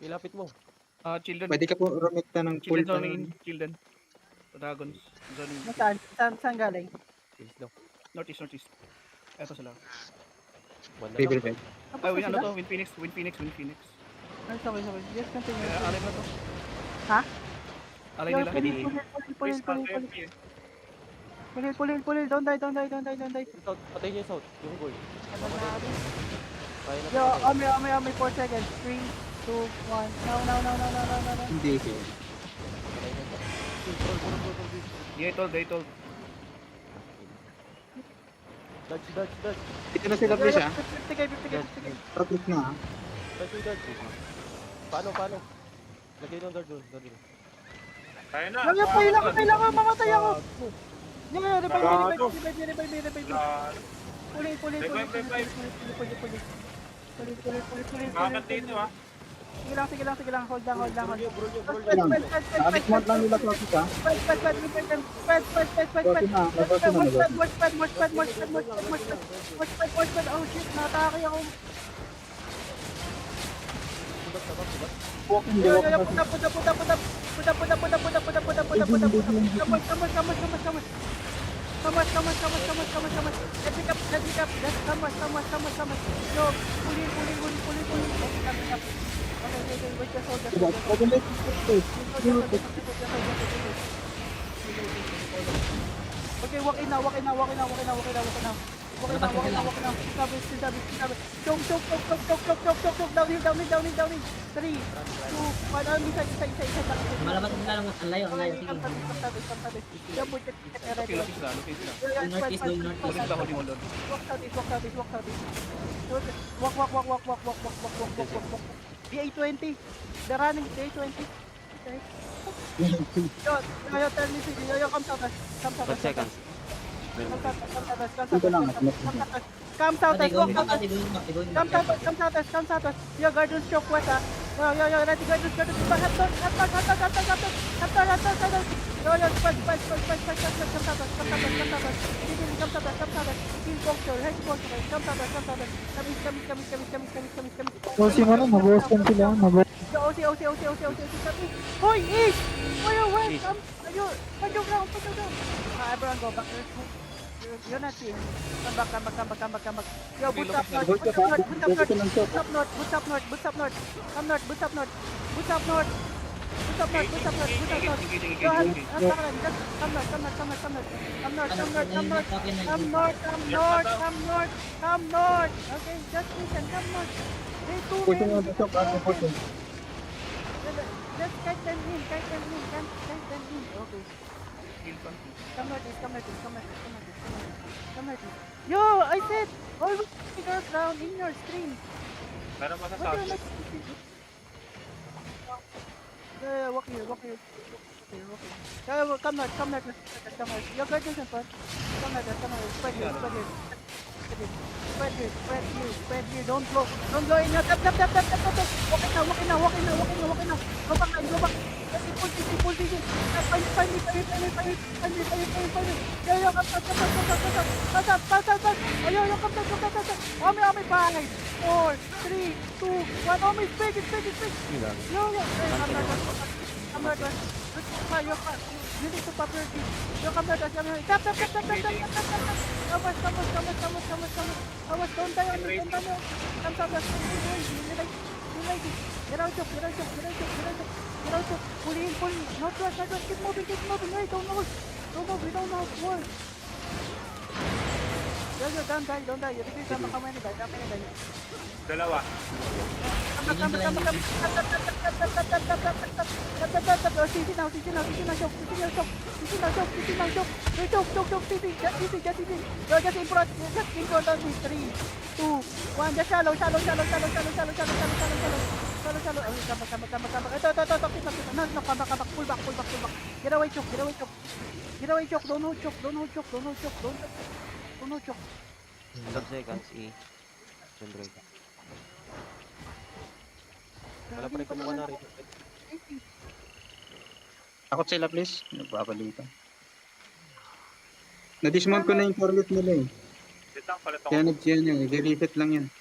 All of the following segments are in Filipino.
Ilapit mo. Children. Pwede ka po rumekta ng full Children zoning in. Children. Dragons. Zoning in. Saan galing? Please daw. Northeast. Eto sila. Wala River lang. bed. Ay, win ano to? Win Phoenix. Ay, sorry. Yes, continue. Alay na to. Ha? Alay Yo, nila. Pulil. Don't die. South, patay niyo yung south. Yung gold. Kaya na Yo, patay. Omi, 4 seconds. 3, 2, 1. No. Hindi. Patay na siya. They told. Dodge. Dito na sila please 50k. Protect na Dodge. Paano? Lagay ng guard doon. Kaya na. Yo, kailangan mamatay ako. Yo, revive. Pulil. Makat dito ha. Sige lang. Hold down. Nakabit mo lang nila protect ha. Oh shit, natake ako. Walk in the walk. Come on. Let's pick up. Come on. No, pull in. Okay, wait, just hold. Okay, walk in now. Sabi. Choke. Down in. 3, 2, 1. Isa. Malaman lang ang layo. Sige. Lupin sila. Northeast. Hold on. Walk southeast. Walk. DA20. The running DA20. Okay. Yo, tell me, yo, come south. 10 seconds. Come south. Going Walk back. Come south. Yo, guardians choke west, ha. Yo, ready, guardians. Hot dog. Yo, spread. Come south. Heal culture. Come south. Come. Bossing ano, mabawasan sila. Yo, OC. Hoy, East! Where? East. Put your ground. Everyone go back. You're not seeing. Come back. Yo, boots up north. Boots up north. Come north. Boots up north. Yo, come north. Okay, just listen. Come north. They too Pushing many. on the top and pushing. Just kite them in. Okay. Come north. Yo, I said always figure down in your stream. Meron pa sa What south. are like? Yeah, walk here. Okay. Come north. Your guardians in front. Come north. Spread here. Don't blow in your tap. Walk in now. Go back. Pull this in. Find me. Yo, come. Yo, come. Omi, 5, 4, 3, 2, 1. Omi, speed. Yo. I'm not. You need to pop your feet. Yo, come. Tap. Come. Don't die on me. Come. Get out. Pull in. Not rush. Keep moving. Hey, don't move. We don't know war. Yo, don't die. You think I'm coming in. Dalawa. Come. CC now. Choke. Yo, just in front of me. 3, 2, 1. Just shallow. Shallow. Ito. No, come back. Pull back. Get away, choke. Don't hold choke. 10 seconds. Siyempre. Wala pa rin kumuha na rin. Takot sila please. Nagbabalikan. Na-dismount ko na yung cornet nila eh. Dito lang, palit ako. Kaya nag-reset lang yan.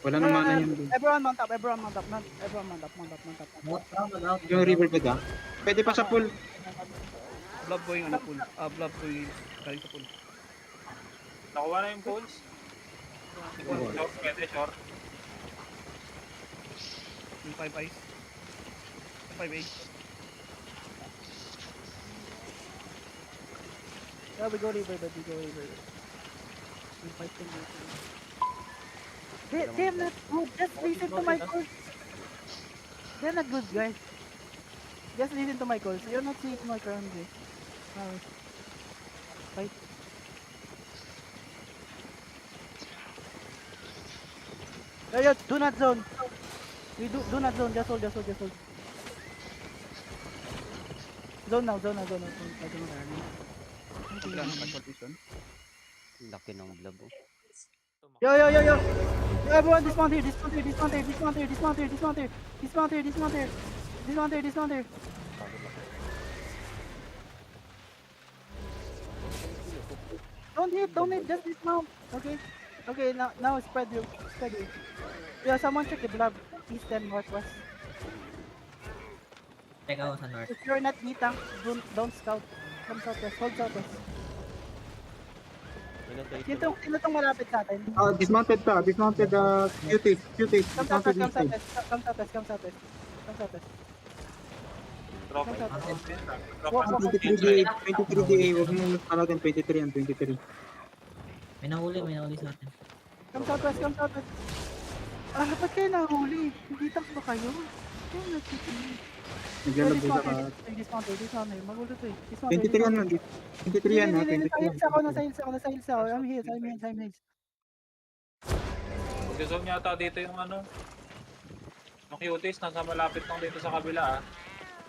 Wala na mana yun. Everyone mount up, everyone mount up, everyone mount up. Out. Yung river bed ah. Pwede pa sa pool. Blob going ano pool. Blob going galing sa pool. Nakuha na yung pulse. Short, pwede, short. Yung 5 eyes. 5 8. Yeah, we go river bed. We fight them. They're not good. Just listen to my calls. They're not good, guys. Just listen to my calls. You're not seeing my crown, guys. Fight. Yo, do not zone. We do not zone. Just hold. Zone now. Wala nang casualties doon. Laki ng blob. Oh. Yo. Everyone dismount here. Don't hit, just dismount. Okay, now spread you. Yeah, someone check the blob. East and northwest. Check ako sa north. If you're not D-tank, don't scout. Come southwest, hold southwest. Sino tong malapit sa atin? Dismounted pa. Dismounted cuties. Come Dismounted southwest. inside. Drop. Walk. 23 DA. Huwag mo talagang 23 and 23. May nahuli sa atin. Come southwest. Ba't kayo nahuli? Hindi tank ba kayo? Kayo nagtitingin. Naglalagay sa ka. Dismount. Magulo to eh. 23 yan man. 23 yan ha. 23. Nasa hills ako. I'm heals. Mag-zone yata dito yung ano. Yung cuties, nasa malapit lang dito sa kabila ah.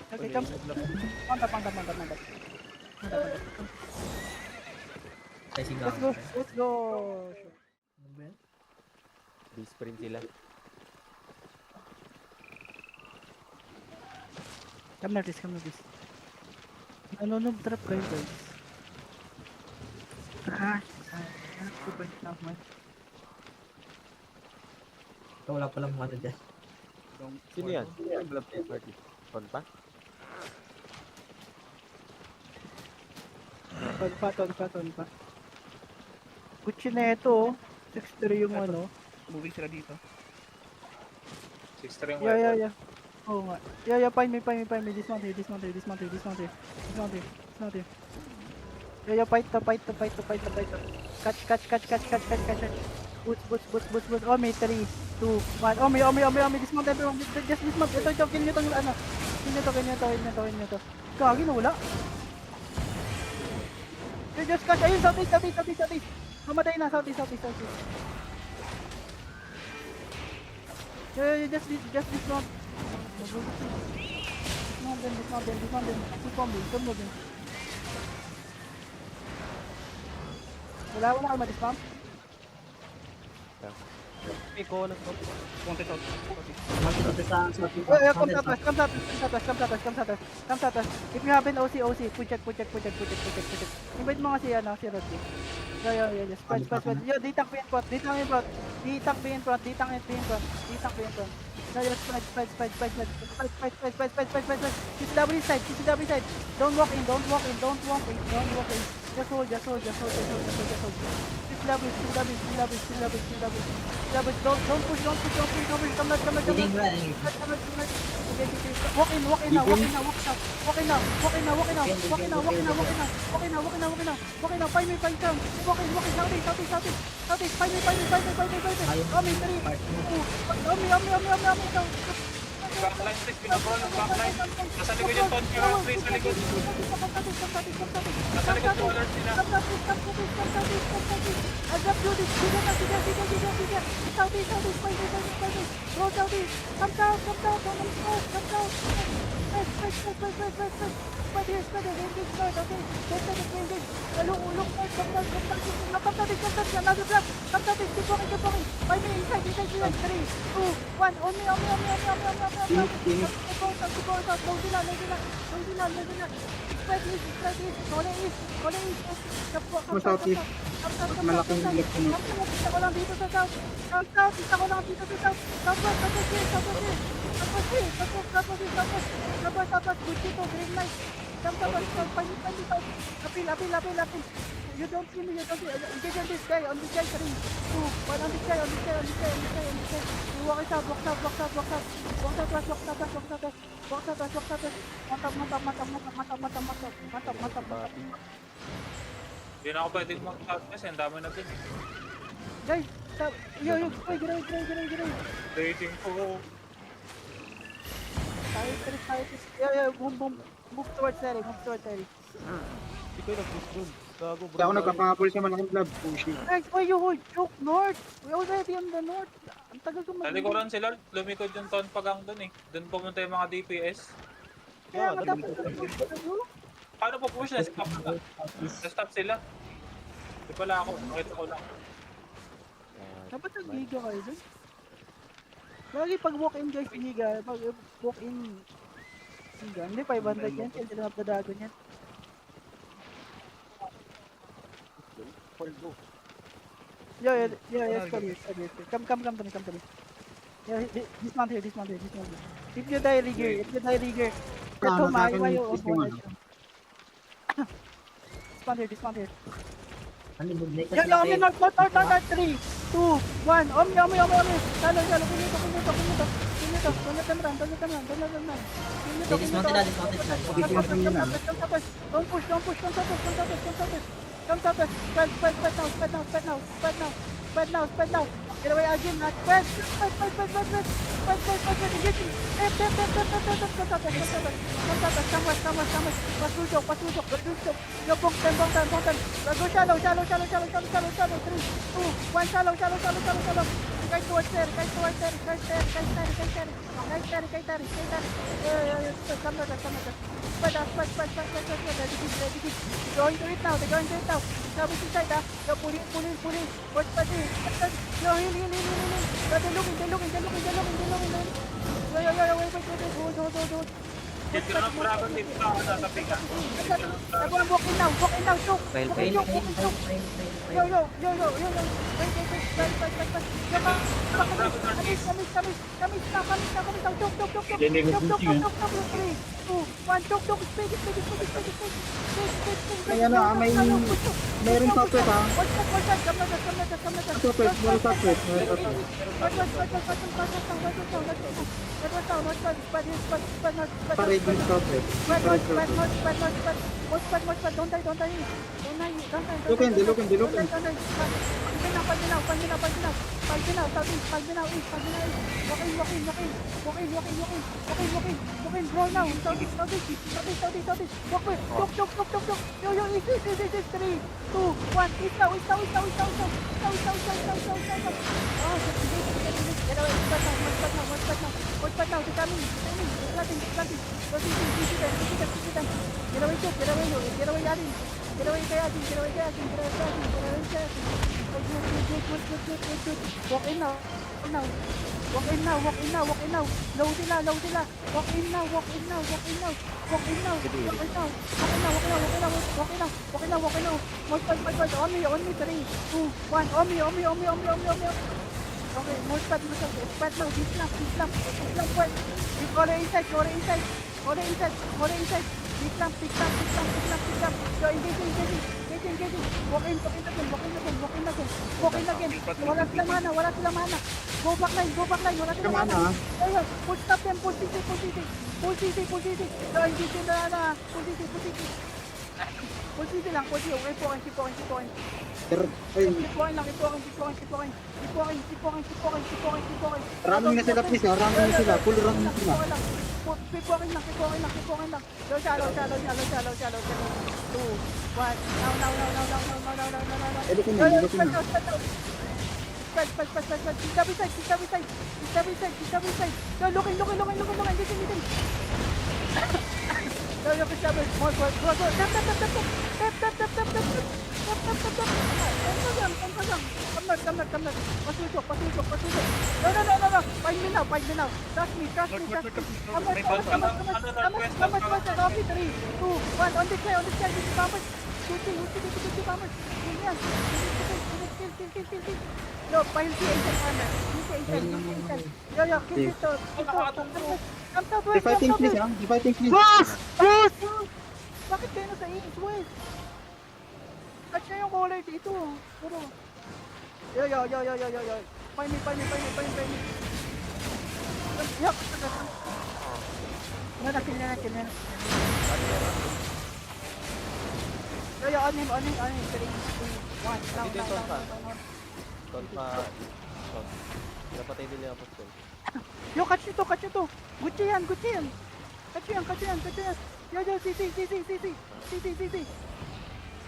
Okay, come. Mantap. Sa sigaw. Let's go. Sprint sila. Come na, please. No, trap kayo, guys. Super enough, man. Wala palang mga dyan. Sino yan? Blob party. Ton pa? Ton pa. Kutsi na ito, 6-3 yung ano. Moving sila dito. 6-3 yung weapon. Yeah. Oo nga. Yeah, find me. Dismount here. Yeah, fight to. Catch. Boots. Oh, may 3, 2, 1. Oh, may dismount everyone. Just dismount. Ito, kill nyo tong ano. Kill nyo to. Kagi na wala. Just catch. Ayun, southeast. Mamatay na, southeast. Yeah, just dismount. Dismount them. Keep moving. Wala kayo ma-dismount? Iko na to. Punta out. Come southwest. If you have an OC, push check. Invite mo nga si Rodney. Yeah, spread. Yo, D-tank be in front. D-tank be in front. Yeah, spread. CCW side. Don't walk in. Just hold. Don't push. Come not. Healing ba? Walk in now. Find me. Southeast. Find me. Oh, me 3. Backline please, pinabroll ng backline. Nasa likod yung ton kira, please, sa likod. Nasa likod yung alert sila. Malaking block Isa ko lang dito sa south. South. Isa ko lang dito sa south. Southwest here. Southwest. Good dito, green light. Southwest. Apil. You don't see me. Engage on this guy. 3, 2, 1. On this guy. On this guy. Walk south. Walk southwest. Mantap. Hindi na ako pwedeng mag-south kasi ang dami na din. Guys, yo, gray. Dating ko. Yo, move towards Terry. Hindi ko nag-push dun. Gago bro. Kaya ako nagpapahabol sa mga club. Pushing. Guys, why you hold choke north? We already on the north. Ang tagal ko Sa likuran sila, lumikod yung ton pagang dun eh. Dun pumunta yung mga DPS. Kaya Yeah, dapat Paano po push na? Na-stop sila. Di pala ako, nakita ko lang. dapat nag-liga kayo dun. Lagi pag walk-in guys, liga. Pag walk-in liga. Hindi, 500 yan. Children of the Dragon yan. Yo, come here. Come to me. Yeah, dismount here. If you die rigger, get home, why you dismount here. Ano yung blade? Yo, Omni, north, 3, 2, 1, Omni. Salo, pinito. Don't push. Come southwest. Spread now. Get away again, not spread. Engage me. Come west. Pasujok. Yo, bong time. Go shallow. 3, 2, 1, shallow. Guys towards there. Guys Terry. Come back. Spread. Ready. They're going to it now. Establish inside, Yo, pull in. What's that? Yo, heal. They're looking. Yo, wait. Hold. Hit ka ng dragon dito na ako sa tabi ka. Everyone walk in now, choke. Fail. Yo. Wait. Kami now, choke. 3, 2, 1, choke. Speed. May ano, mayroong software ha. Watch that. Come na. Software, meron software. Pareil yung software. Don't die. Look in. Pag binaw, east. Walk in, roll now. Southeast. Walk with. Yo, east. 3, 2, 1, east now. Get away, spread now. They're coming. Planting. Get away, Yadin. Good. Walk in now. Low sila. Walk in now. Most fight. On me. 3, 2, 1. On me. Okay, more spread now. This lamp. Go inside. Pick lamp. Yo, engaging. Walk in again. Wala sila mana. Go back line. Wala sila mana. Ayun, push stop them. Push city. Yo, engaging na. Push city lang. Keep walking. Keep walking. Running na sila please ha. Full running na sila. Keep walking lang. Yo, shallow. 2, 1. Now. Edit Yo, na. spread. Stabilize. Yo, looking. Engaging. Yo, establish. More. Tap. Pasujok. No. Find me now. Trust me. Come on. 3, 2, 1. On this guy. This is Thomas. Good kill. Yan. kill. Yo, pile si Ancient armor. Kill si Ancient. Yo, kill dito. Come southwest, Defighting please ha. Defighting please. Boss! Boss! Bakit kayo nasa east west? Touch na yung color dito. Puro. Yo. Find me. Yup. Kill na. Yo, on him. 3, 2, 1. Down. Ton pa. Ton. Napatay din yung apostol. Yo, catch nyo to. Gucci yan. Catch yan. Yo, CC.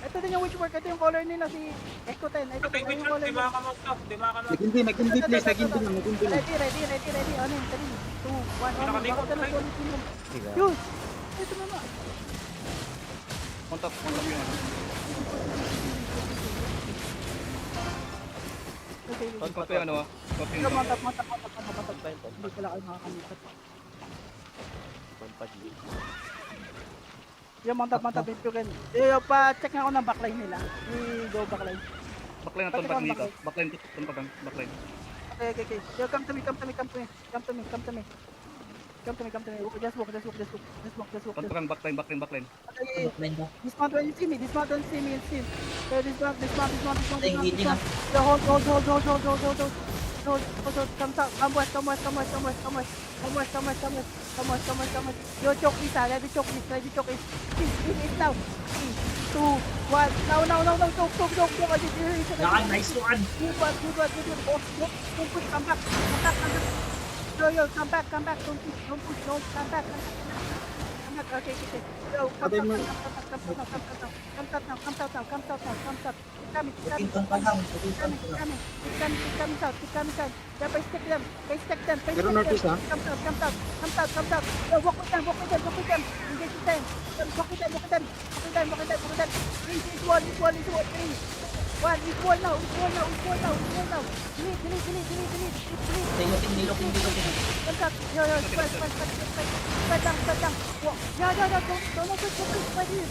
Ito din yung witchwork. Ito yung color nila, si Echo 10. Ito Wait, yung color di nila. makakamount. Nag-hindi please. Nag-hindi lang. Ready. On him. 3, 2, 1. Nakalikot, Bakit na right? solid yun? Sige. Yun! Ito na. On top yung ano. Okay. On top yung ano ah. Top yung Yo, ano. mantap. Time, ton Hindi pala kayo makakalipat. pa. G. Yo, mantap. If you can. Yo, pa-check nga ako ng backline nila. Go backline. Backline na ton pag dito. Backline ton pag backline. Okay. Yo, come to me. Just walk. Ton pag backline. Okay. Backline ka. Dismount when you see me. So dismount. Engaging ah. Yo, hold. Come west. Yo, choke east. Ready choke east. East now. 3, 2, 1. Now. Choke. Yan, nice one. Good one. Don't push. Come back. Yo, come back. Don't push. No, come back. Okay. Yo, come south. Looking ton pa lang. Come south. Yeah, pa-stack them. Pero northeast ha. Come south. Yo, walk with them. Engage with them. Walk with them. East wall. 3, 1. East wall now. Delete. Looking. Come up. Yo, spread down. Walk. Don't spread here.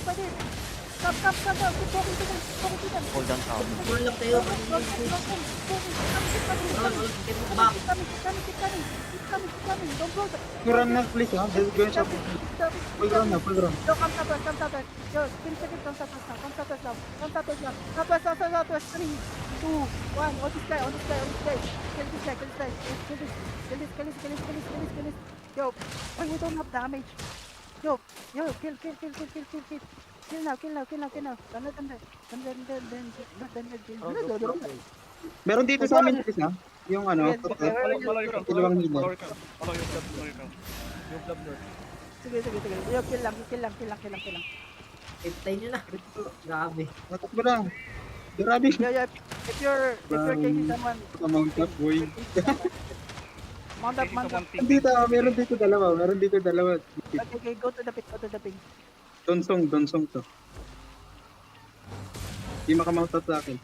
Come. Keep walking to them. Hold down town. Pull lang tayo. Keep coming. Don't blow them. Run na please ha. Going sa full run. Yo, come southwest. Yo, finish it. Come southwest now. Southwest. 3, 2, 1. On this guy. Kill this. Yo, why you don't have damage? Yo, kill. Kill now. Meron dito sa amin please ha. Yung ano. Yes, Okay. Follow your count. Dalawang hila. Follow your count. Yung club north. Sige. Yo, kill lang. Iptay nyo na. Grabe. Natak mo lang. Grabe. Yo, if you're chasing someone, Mount up boy. mount up. Dito, meron dito dalawa. Okay, go to the pit. Donsong to. Di makamount up sa akin.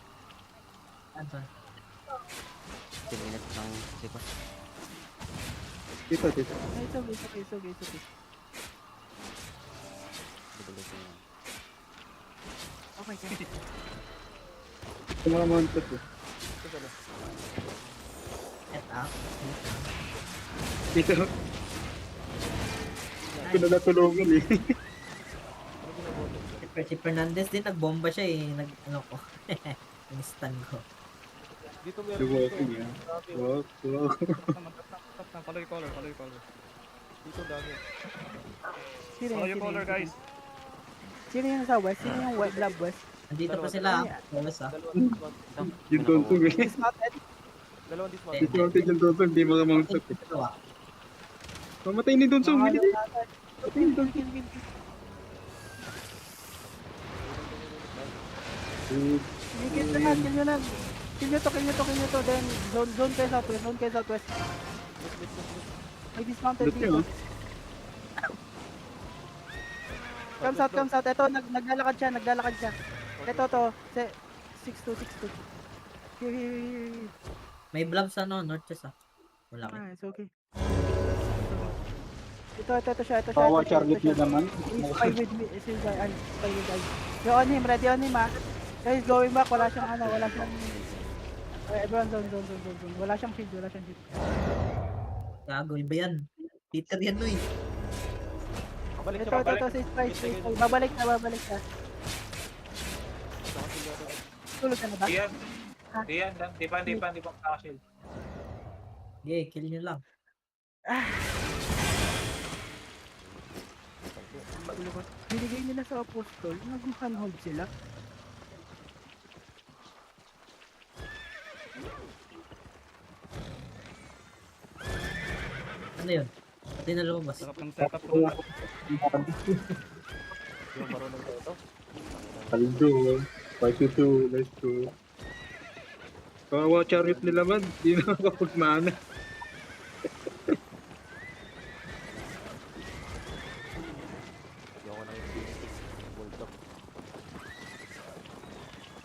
Ano? 10 minutes lang. Sige. Dito. It's okay. Oh my god. Di makamount up eh. Set up. Dito. Ito na natulungan eh. Si Fernandez din, nagbomba siya eh. Ano ko. Stun ko. Dito meron Luwalking dito. yan. Grabe. Wow. Follow your color. Dito dami. Follow your color guys. Sino yung sa west? Sino yung lab west? Andito pa sila. Bawas ah. Yung Donsong eh. Dismounted? Dalawang dismount. Dito natin yung Donsong, di makamount up eh. Dalawa. Mamatay ni Donsong. Hindi. Mamatay ni Donsong. Kill nyo to. Then, zone kayo southwest. May dismounted Dito dito. yun. Come south. Ito, naglalakad siya. Ito to. 6-2. Here. May blobs ano, north chest ah. Wala ka. It's okay. Ito siya. Bawa Charlie nyo naman. He's spy with me. Yo, on him. Ready on him ah. Guys, going back. Wala siyang Everyone zone. Wala siyang shield, wala siyang shield. Gago, iba yan. Peter yan, no eh. Kabalik Ito, siya, ito, ito, si Spice. Babalik na. Tulog ka na ba? Diyan. Diyan, di pa makakashield. Okay, kill nyo lang. Tulog ko. Binigay nila sa apostol, nag-handhold sila. Ano yun? Pati na lumabas. Sarap ng setup ko. Yung marunong ko ito. Paldo. 5-2. Let's go. Kawawa chariot nila man. Di na makapagmana. Yung ako nang Infinity. Bulldog.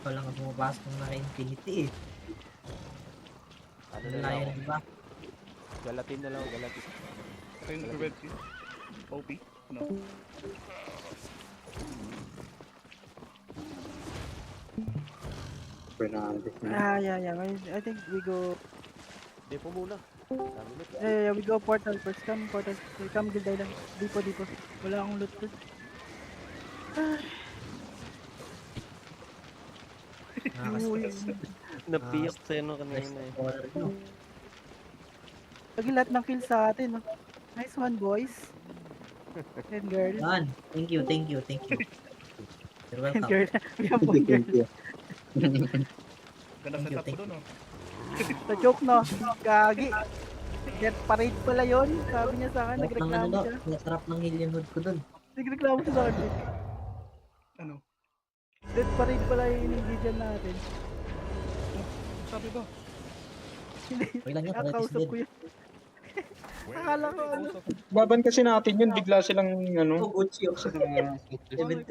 Wala nga bumabasok ng naka-infinity eh. Ano Ano na layo lang. na diba? Galatin na lang, galatin. Ito yung red sea. OP. Ano? Fernandez na. Yeah. I think we go. Hindi po muna. Sabi nito. We go portal first. Come portal. Come guild island. Dipo. Wala akong loot doon. Nakaka-stress. Napiyak sa'yo no kanina eh. Caller nyo. Lagi lahat ng kill sa atin. No? Nice one, boys. And girl. Yan. Thank you. You're And welcome. girl. We have one girl. Ganda Thank you, setup ko thank doon, oh. Sa joke, no? Gagi. Get parade pala yun. Sabi niya sa akin, Sarap ng ano nagreklamo daw. siya. Sarap ng alien hood ko dun. Nagreklamo siya sa akin. Ano? Death parade pala yung iningredient natin. Sabi ba? Hindi. Okay lang yan. Parehas Nakausap din. ko yun. Akala ko ano. Baban kasi natin yun. Bigla silang ano. Oh, Gucci. Oh. 7-3.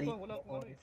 Wala ko ano eh.